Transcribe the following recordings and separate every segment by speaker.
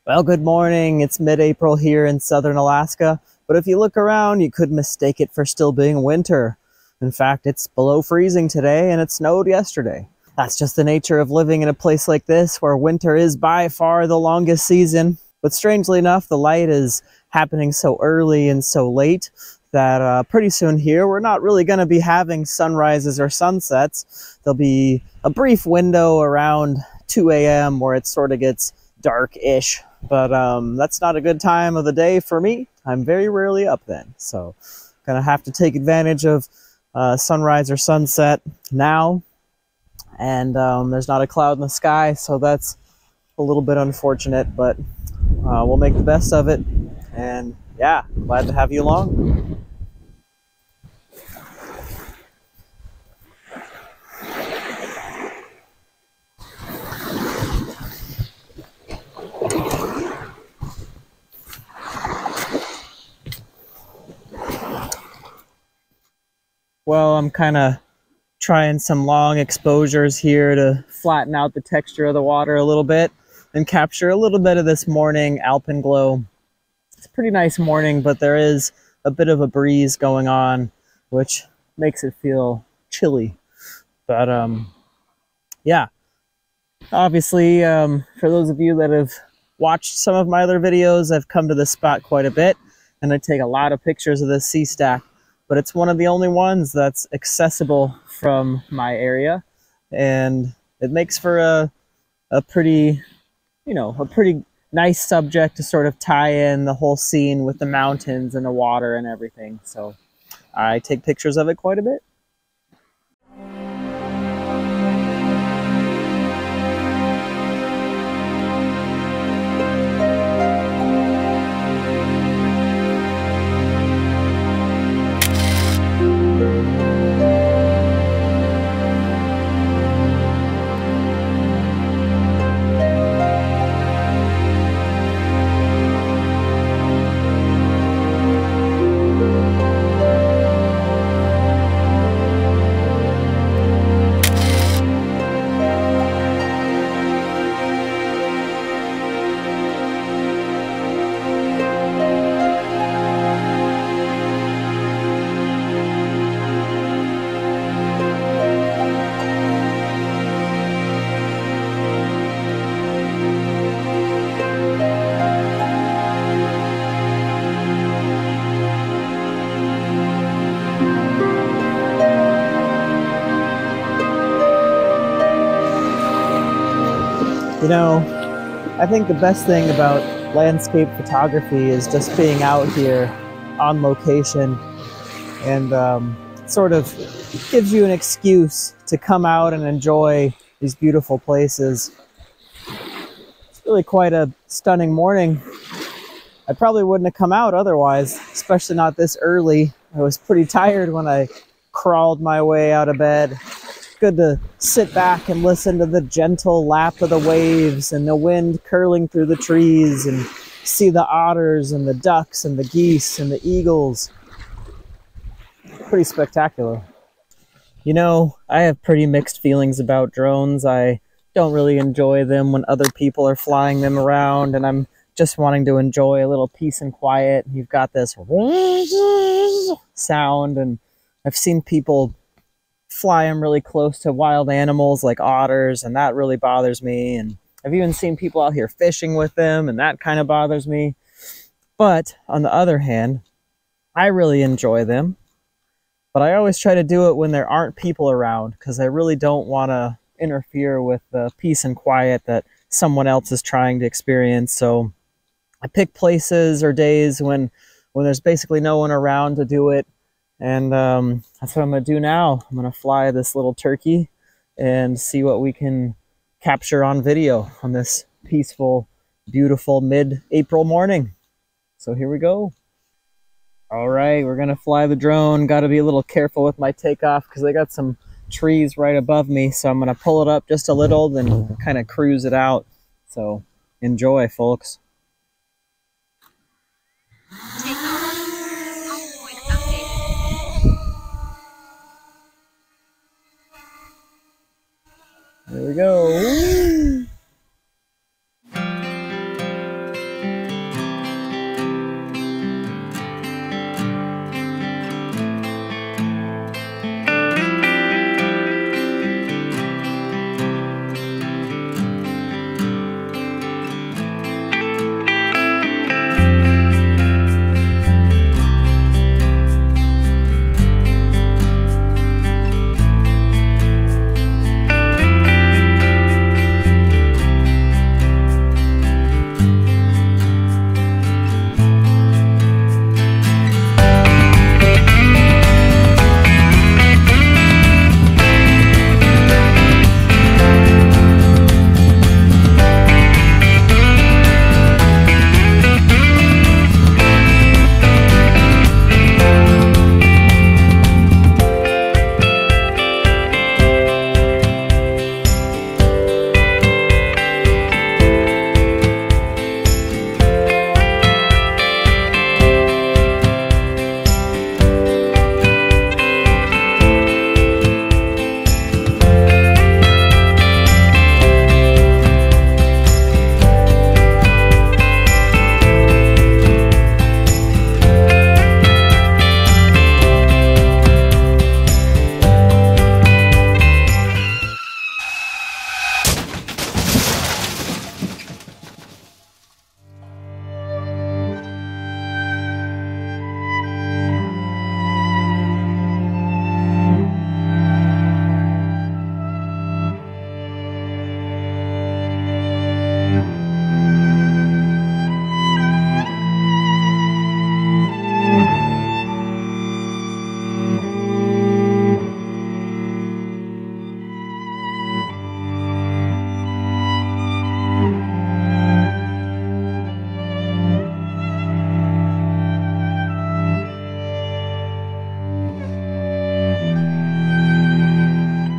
Speaker 1: Well, good morning. It's mid-April here in southern Alaska, but if you look around, you could mistake it for still being winter. In fact, it's below freezing today and it snowed yesterday. That's just the nature of living in a place like this where winter is by far the longest season. But strangely enough, the light is happening so early and so late that pretty soon here, we're not really going to be having sunrises or sunsets. There'll be a brief window around 2 a.m. where it sort of gets dark-ish. But that's not a good time of the day for me. I'm very rarely up then. So gonna have to take advantage of sunrise or sunset now. And there's not a cloud in the sky, so that's a little bit unfortunate, but we'll make the best of it. And yeah, glad to have you along. Well, I'm kind of trying some long exposures here to flatten out the texture of the water a little bit and capture a little bit of this morning alpenglow. It's a pretty nice morning, but there is a bit of a breeze going on, which makes it feel chilly. But yeah, obviously, for those of you that have watched some of my other videos, I've come to this spot quite a bit, and I take a lot of pictures of this Seastack. But it's one of the only ones that's accessible from my area, and it makes for a pretty, a pretty nice subject to sort of tie in the whole scene with the mountains and the water and everything. So I take pictures of it quite a bit. You know, I think the best thing about landscape photography is just being out here on location, and sort of gives you an excuse to come out and enjoy these beautiful places. It's really quite a stunning morning. I probably wouldn't have come out otherwise, especially not this early. I was pretty tired when I crawled my way out of bed. Good to sit back and listen to the gentle lap of the waves and the wind curling through the trees and see the otters and the ducks and the geese and the eagles. Pretty spectacular. You know, I have pretty mixed feelings about drones. I don't really enjoy them when other people are flying them around, and I'm just wanting to enjoy a little peace and quiet. You've got this sound, and I've seen people fly them really close to wild animals like otters, and that really bothers me. And I've even seen people out here fishing with them, and that kind of bothers me. But on the other hand, I really enjoy them, but I always try to do it when there aren't people around, because I really don't want to interfere with the peace and quiet that someone else is trying to experience. So I pick places or days when there's basically no one around to do it. And that's what I'm going to do now. I'm going to fly this little turkey and see what we can capture on video on this peaceful, beautiful mid-April morning. So here we go. All right, we're going to fly the drone. Got to be a little careful with my takeoff because I got some trees right above me. So I'm going to pull it up just a little, then kind of cruise it out. So enjoy, folks. There we go. Woo!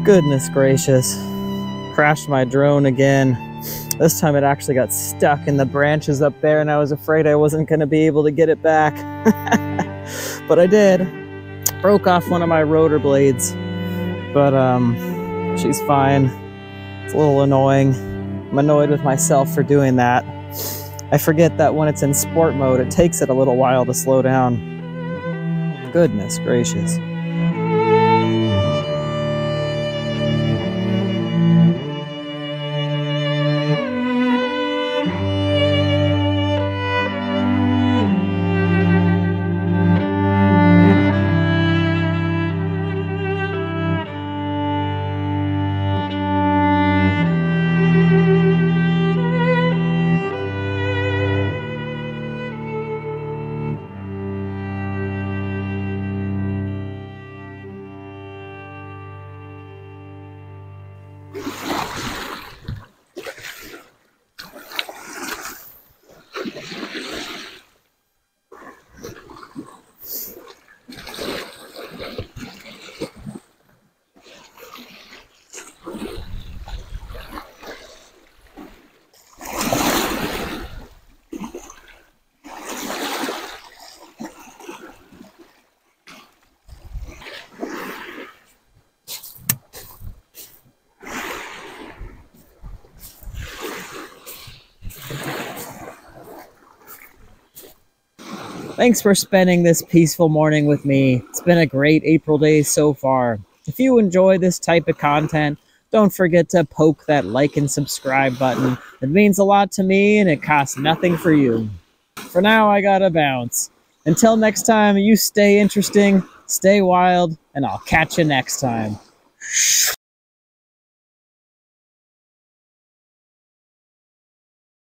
Speaker 1: Goodness gracious. Crashed my drone again. This time it actually got stuck in the branches up there and I was afraid I wasn't going to be able to get it back. But I did. Broke off one of my rotor blades. But she's fine. It's a little annoying. I'm annoyed with myself for doing that. I forget that when it's in sport mode, it takes it a little while to slow down. Goodness gracious. Thanks for spending this peaceful morning with me. It's been a great April day so far. If you enjoy this type of content, don't forget to poke that like and subscribe button. It means a lot to me and it costs nothing for you. For now, I gotta bounce. Until next time, you stay interesting, stay wild, and I'll catch you next time.